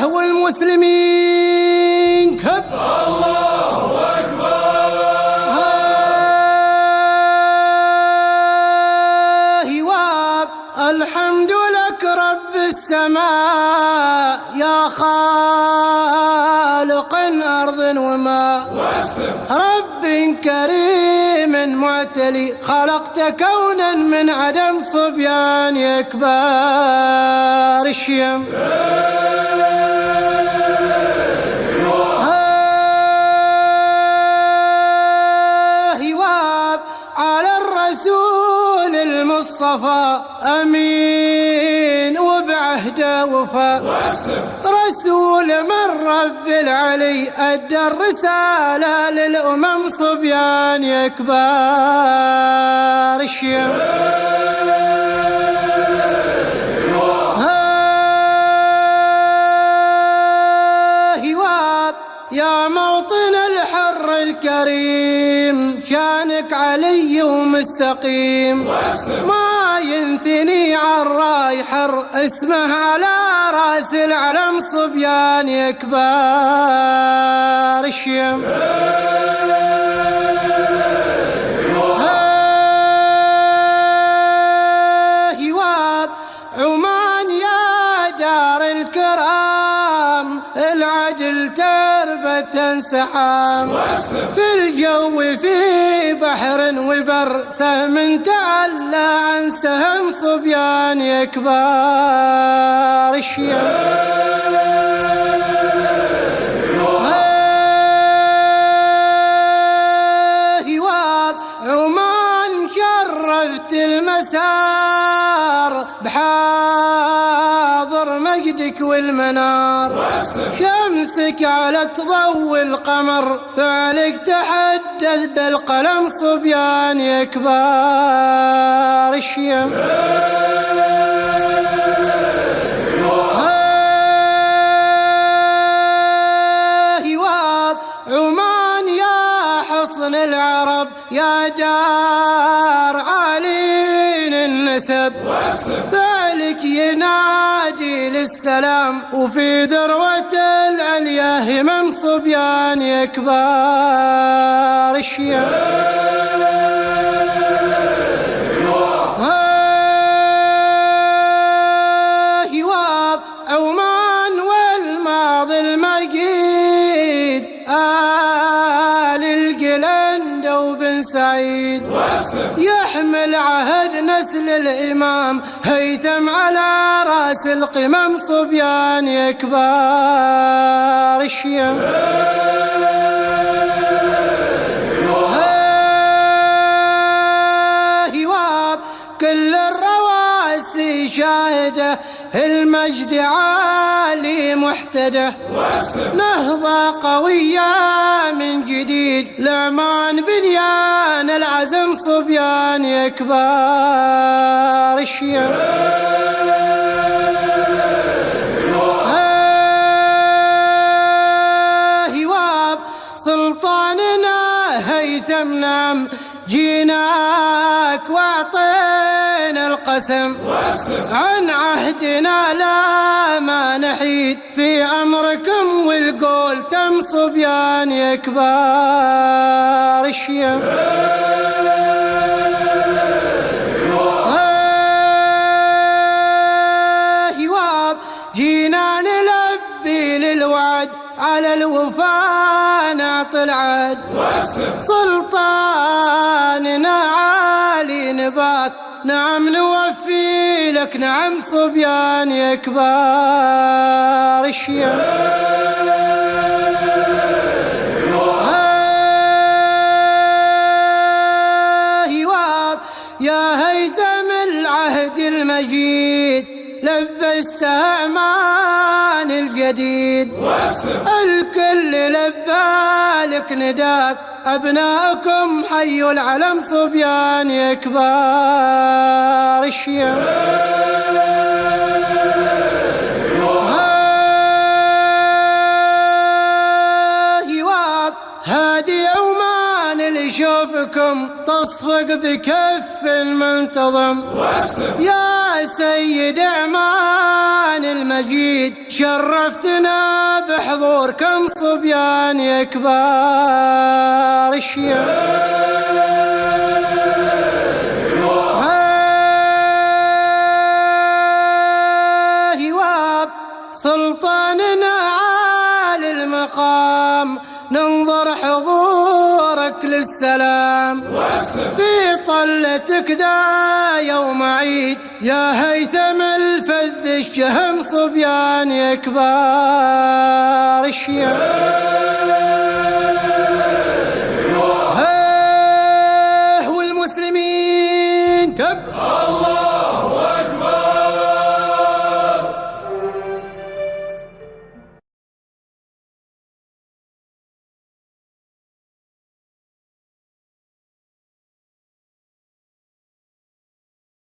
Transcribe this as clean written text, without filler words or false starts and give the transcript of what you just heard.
والمسلمين كبر الله أكبر. هواب الحمد لك رب السماء يا خالق أرض وماء، رب كريم معتلي خلقت كونا من عدم صبيان يكبر الشيم. هواب على الرسول المصطفى أمين وبعهده وفاء، رسول من رب العلي أدى الرسالة للأمم صبيان يكبر الشيم. هواب يا موطن الحر الكريم شانك علي ومستقيم، ما ينثني عالراي حر اسمه على راس العلم صبيان يكبر الشيم. هواب عمان يا دار الكرام العدل تربة سحام، في الجو في بحر وبر سهم تعلى عن سهم صبيان يكبر الشيم. هواب عمان شرفت المسار بحاضر مجدك والمنار، شمسك على ضوء القمر فعلك تحدث بالقلم صبيان يكبر الشيم. هواب عمان يا حصن العرب يا دار عالين النسب، فعلك ينادي للسلام وفي ذروة العليا همم صبيان يكبر الشيم. هواب عمان والماضي المجيد آل القلند وبن سعيد، يحمل عهد نسل الإمام هيثم على راس القمم صبيان يكبر الشيم. هواب كل الرواسي شاهده المجد عالي محتده، نهضة قوية من جديد لعمان بنيان العزم صبيان يكبر الشيم. هواب سلطاننا هيثم نام جيناك واعطينا القسم، عن عهدنا لا ما نحيد في أمركم والقول تم صبيان يكبر الشيم. هواب جينا نلبي للوعد على الوفاء نعطي العهد، سلطاننا عالي نبات نعم نوفي لك نعم صبيان يكبر الشيم. هواب يا هيثم العهد المجيد لبى السامان الجديد، الكل لبى لك نداك أبناءكم حيوا العلم صبيان يكبر الشيم. هواب هادي عمان اللي يشوفكم تصفق بكف المنتظم، يا سيد أعمان المجيد، شرفتنا بحضور كم صبيان يا كبار الشيعة. سلطاننا عالي المقام، ننظر حضورك للسلام في طلتك ذا يوم عيد، يا هيثم الفذ الشهم صبيان يا كبار الشيعة. والمسلمين كب الله